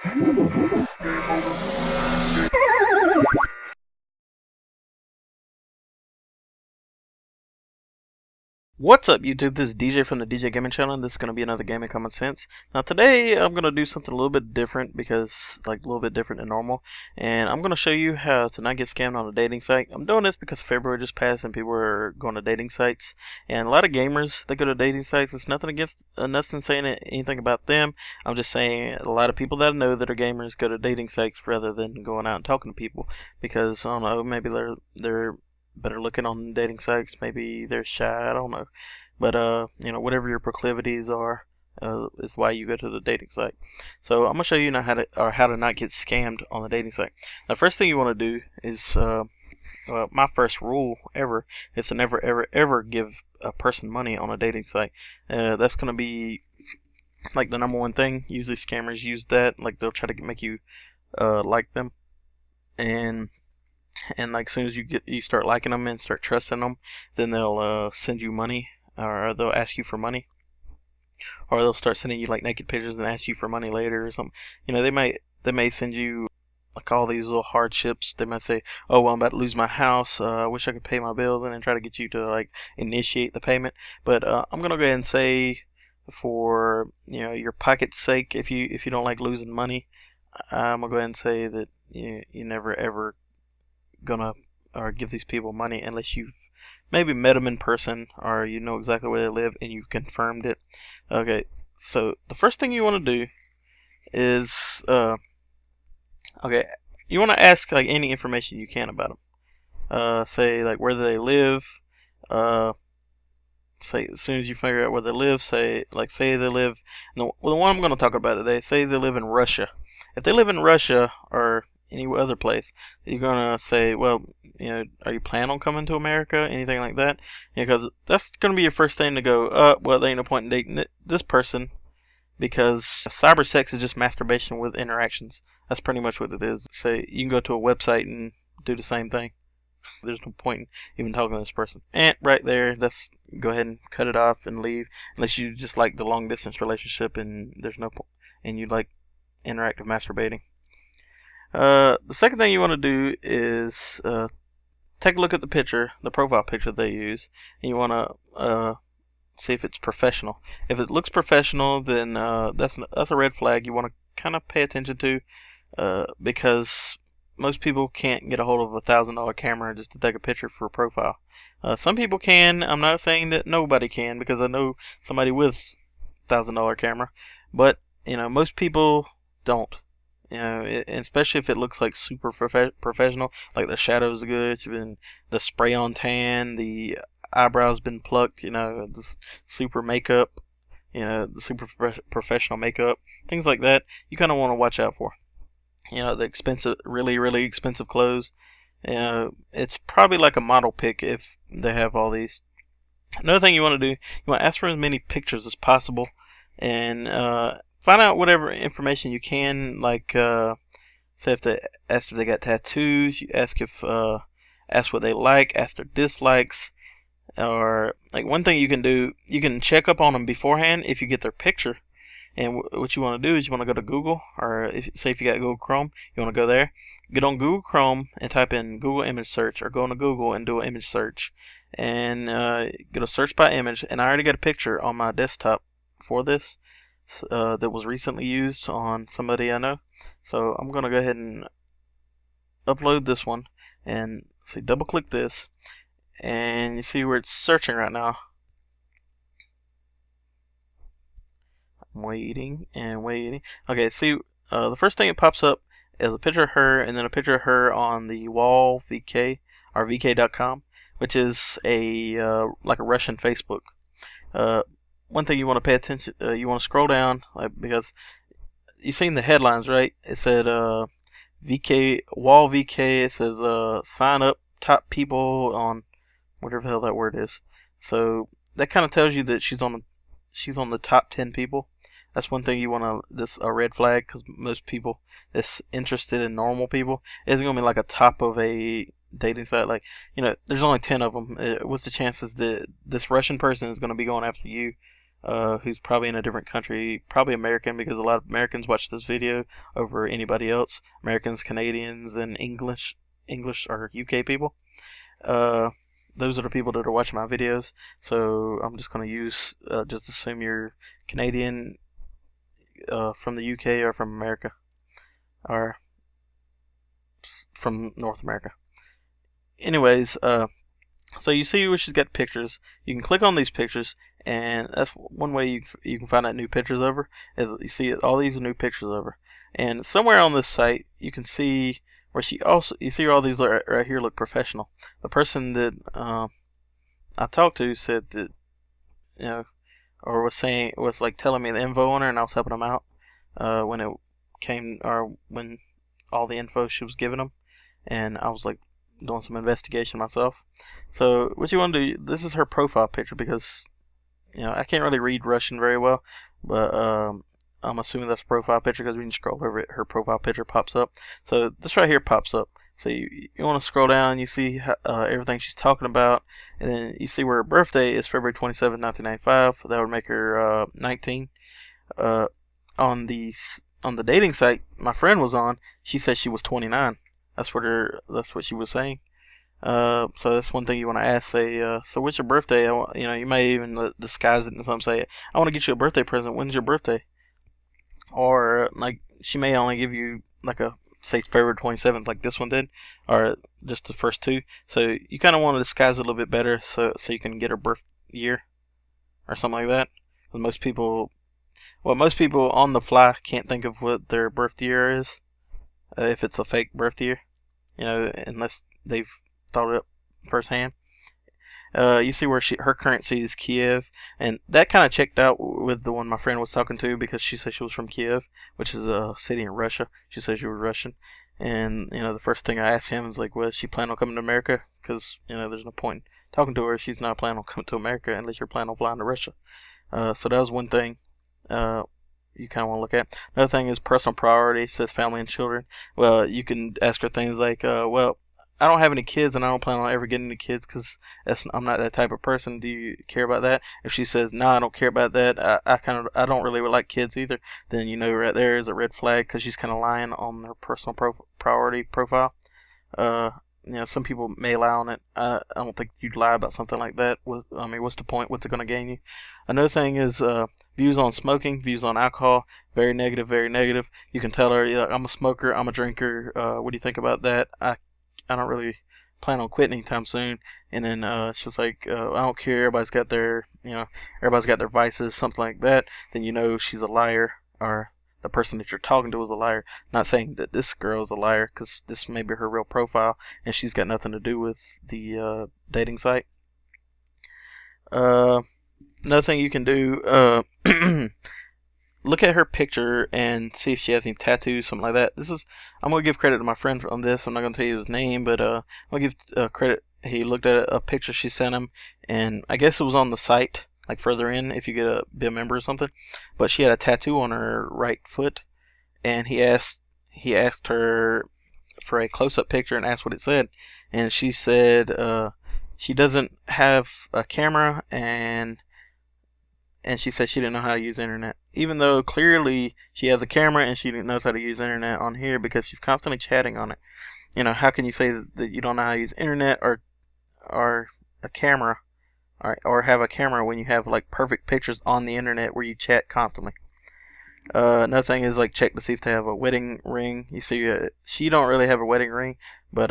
What's up, YouTube? This is DJ from the DJ Gaming Channel, and this is going to be another Gaming Common Sense. Now, today I'm going to do something a little bit different because, a little bit different than normal. And I'm going to show you how to not get scammed on a dating site. I'm doing this because February just passed and people are going to dating sites. And a lot of gamers, they go to dating sites. It's nothing against, nothing saying anything about them. I'm just saying a lot of people that I know that are gamers go to dating sites rather than going out and talking to people. Because, I don't know, maybe they're better looking on dating sites. Maybe they're shy. I don't know. But whatever your proclivities are, is why you go to the dating site. So I'm gonna show you now how to not get scammed on the dating site. Now, first thing you want to do is my first rule ever is to never ever give a person money on a dating site. That's gonna be like the number one thing. Usually scammers use that. Like they'll try to make you like them, and like as soon as you start liking them and start trusting them, then they'll send you money, or they'll ask you for money, or they'll start sending you like naked pictures and ask you for money later or something. They may send you like all these little hardships. They might say, "Oh, well, I'm about to lose my house. I wish I could pay my bills," and then try to get you to like initiate the payment. But I'm gonna go ahead and say, for your pocket's sake, if you don't like losing money, I'm gonna go ahead and say that you never ever gonna or give these people money unless you've maybe met them in person or you know exactly where they live and you've confirmed it. Okay, so the first thing you want to do is you want to ask like any information you can about them. Say like where they live. Say as soon as you figure out where they live, say they live. The one I'm going to talk about today. Say they live in Russia. If they live in Russia or any other place, you're gonna say, well, are you planning on coming to America? Anything like that? Because that's gonna be your first thing to go. Well, there ain't no point in dating this person because cyber sex is just masturbation with interactions. That's pretty much what it is. Say you can go to a website and do the same thing. There's no point in even talking to this person. And right there, that's go ahead and cut it off and leave. Unless you just like the long distance relationship and there's no point, and you like interactive masturbating. The second thing you want to do is take a look at the picture, the profile picture they use, and you want to see if it's professional. If it looks professional, then that's a red flag you want to kind of pay attention to, because most people can't get a hold of $1,000 camera just to take a picture for a profile. Some people can. I'm not saying that nobody can, because I know somebody with $1,000 camera, but most people don't. Especially if it looks like super professional, like the shadows are good, it's been the spray on tan, the eyebrows been plucked, the super makeup, the super professional makeup, things like that. You kind of want to watch out for. The expensive, really expensive clothes. It's probably like a model pick if they have all these. Another thing you want to do, you want to ask for as many pictures as possible, and find out whatever information you can, like say if they got tattoos, you ask what they like, ask their dislikes, or like one thing you can do, you can check up on them beforehand if you get their picture. And what you want to do is you want to go to Google, or if you got Google Chrome, you want to go there, get on Google Chrome and type in Google image search, or go into Google and do an image search, and go to search by image. And I already got a picture on my desktop for this. That was recently used on somebody I know. So I'm going to go ahead and upload this one, and so double click this, and you see where it's searching right now. I'm waiting and waiting. Okay, see, the first thing that pops up is a picture of her, and then a picture of her on the wall VK, or VK.com, which is like a Russian Facebook. One thing you want to pay attention, you want to scroll down, because you've seen the headlines, right? It said VK wall VK. It says sign up top people on whatever the hell that word is. So that kind of tells you that she's on the top 10 people. That's one thing you want to, this a red flag, because most people that's interested in normal people isn't gonna be like a top of a dating site. Like, there's only 10 of them. What's the chances that this Russian person is gonna be going after you? who's probably in a different country, probably American, because a lot of Americans watch this video over anybody else. Americans, Canadians, and English or UK people. Those are the people that are watching my videos. So I'm just gonna use just assume you're Canadian, from the UK or from America, or from North America. Anyways, so you see where she's got pictures. You can click on these pictures, and that's one way you can find out new pictures of her. Is you see all these new pictures of her, and somewhere on this site you can see where you see all these right here look professional. The person that I talked to said that, you know, or was like telling me the info on her, and I was helping them out when it came, or when all the info she was giving them, and I was like doing some investigation myself. So what you want to do, this is her profile picture, because I can't really read Russian very well, but I'm assuming that's a profile picture because when you scroll over it, her profile picture pops up. So this right here pops up. So you want to scroll down, you see everything she's talking about, and then you see where her birthday is February 27, 1995. That would make her 19. On the dating site my friend was on, she said she was 29. That's what she was saying. So that's one thing you want to ask. Say, so what's your birthday? You may even disguise it and something. Say, I want to get you a birthday present. When's your birthday? Or like she may only give you like a, say, February 27th, like this one did, or just the first two. So you kind of want to disguise it a little bit better, so you can get her birth year or something like that. Most people on the fly can't think of what their birth year is, if it's a fake birth year, unless they've thought it up firsthand. You see where her currency is Kiev, and that kind of checked out with the one my friend was talking to, because she said she was from Kiev, which is a city in Russia. She said she was Russian, and the first thing I asked him was like, "Was she planning on coming to America?" Because there's no point in talking to her if she's not planning on coming to America unless you're planning on flying to Russia. So that was one thing you kind of want to look at. Another thing is personal priority. It says family and children. Well, you can ask her things like, well, I don't have any kids, and I don't plan on ever getting any kids because I'm not that type of person. Do you care about that? If she says, no, I don't care about that, I don't really like kids either, then right there is a red flag, because she's kind of lying on her personal priority profile. Some people may lie on it. I don't think you'd lie about something like that. What's the point? What's it going to gain you? Another thing is views on smoking, views on alcohol. Very negative, very negative. You can tell her, I'm a smoker, I'm a drinker. What do you think about that? I don't really plan on quitting anytime soon. And then she's like, I don't care. Everybody's got their vices, something like that. Then she's a liar, or the person that you're talking to is a liar. Not saying that this girl is a liar, because this may be her real profile, and she's got nothing to do with the dating site. Another thing you can do, look at her picture and see if she has any tattoos, something like that. I'm gonna give credit to my friend on this. I'm not gonna tell you his name, but I'm gonna give credit. He looked at a picture she sent him, and I guess it was on the site, like further in, if you be a member or something. But she had a tattoo on her right foot, and he asked her for a close-up picture and asked what it said, and she said she doesn't have a camera, and she said she didn't know how to use the internet, even though clearly she has a camera and she knows how to use the internet on here, because she's constantly chatting on it. How can you say that you don't know how to use internet or a camera, or have a camera, when you have like perfect pictures on the internet where you chat constantly? Another thing is like check to see if they have a wedding ring. You see, she don't really have a wedding ring, but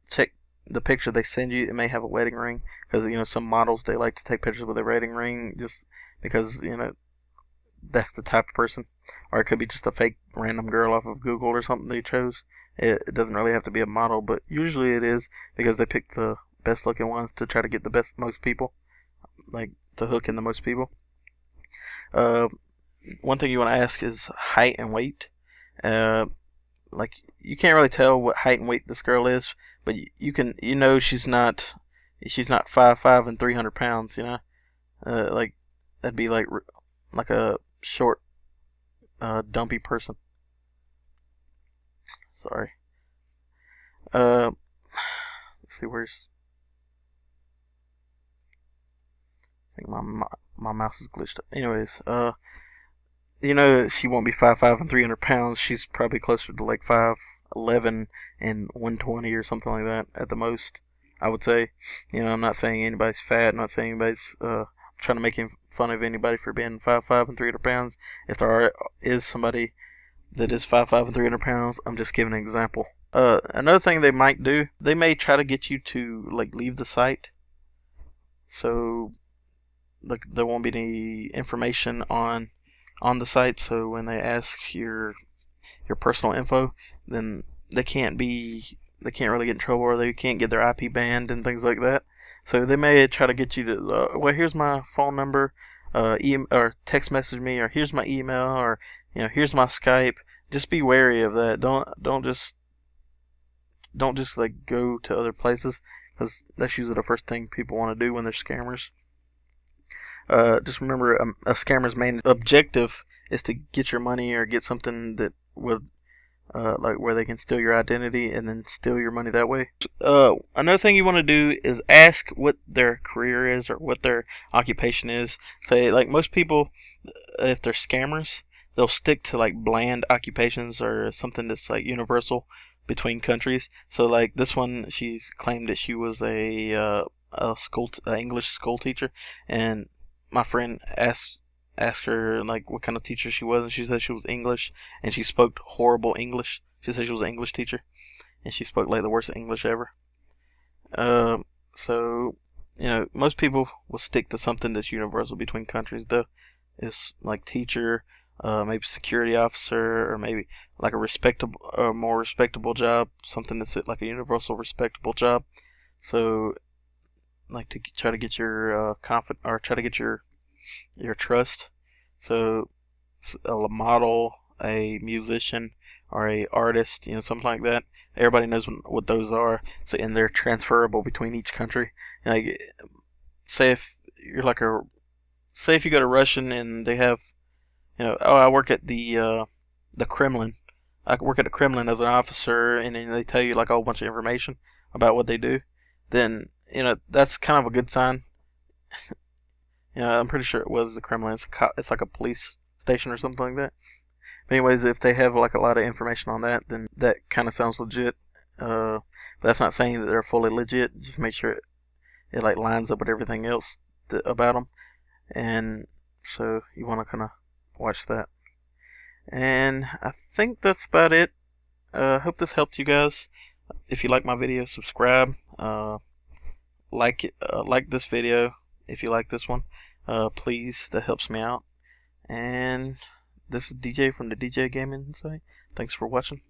check the picture they send you. It may have a wedding ring, because some models, they like to take pictures with a wedding ring just because that's the type of person. Or it could be just a fake random girl off of Google or something they chose. It doesn't really have to be a model, but usually it is, because they pick the best looking ones to try to get the most people, like to hook in the most people. One thing you want to ask is height and weight. Like, you can't really tell what height and weight this girl is, but you can, she's not 5'5" and 300 pounds. Like, that'd be like a short, dumpy person. Sorry. Let's see, think my mouse is glitched up. Anyways, you know she won't be 5'5" and 300 pounds. She's probably closer to like 5'11" and 120 or something like that at the most, I would say. You know, I'm not saying anybody's fat. I'm not saying anybody's trying to make fun of anybody for being 5'5" and 300 pounds. If there is somebody that is 5'5" and 300 pounds, I'm just giving an example. Another thing they might do, they may try to get you to like leave the site. So like there won't be any information on the site. So when they ask your personal info, then they can't really get in trouble, or they can't get their IP banned and things like that. So they may try to get you to, well, here's my phone number, or text message me, or here's my email, or here's my Skype. Just be wary of that. Don't just like go to other places, because that's usually the first thing people want to do when they're scammers. Just remember, a scammer's main objective is to get your money or get something that would, like where they can steal your identity and then steal your money that way. Another thing you want to do is ask what their career is or what their occupation is. Say, like most people, if they're scammers, they'll stick to like bland occupations or something that's like universal between countries. So like this one, she claimed that she was a English school teacher, and my friend asked her like what kind of teacher she was, and she said she was English, and she spoke horrible English. She said she was an English teacher, and she spoke like the worst English ever. So most people will stick to something that's universal between countries. Though, is like teacher, maybe security officer, or maybe like a more respectable job, something that's like a universal respectable job. So like to try to get your try to get your trust. So a model, a musician, or a artist, something like that. Everybody knows what those are. So, and they're transferable between each country. Like, say if you go to Russian and they have, I work at the Kremlin. I work at the Kremlin as an officer, and then they tell you like a whole bunch of information about what they do. Then that's kind of a good sign. I'm pretty sure it was the Kremlin. It's like a police station or something like that. But anyways, if they have like a lot of information on that, then that kind of sounds legit. But that's not saying that they're fully legit. Just make sure it like lines up with everything else about them. And so you want to kind of watch that. And I think that's about it. Hope this helped you guys. If you like my video, subscribe. Like this video if you like this one. Please, that helps me out. And this is DJ from the DJ Gaming Insight. Thanks for watching.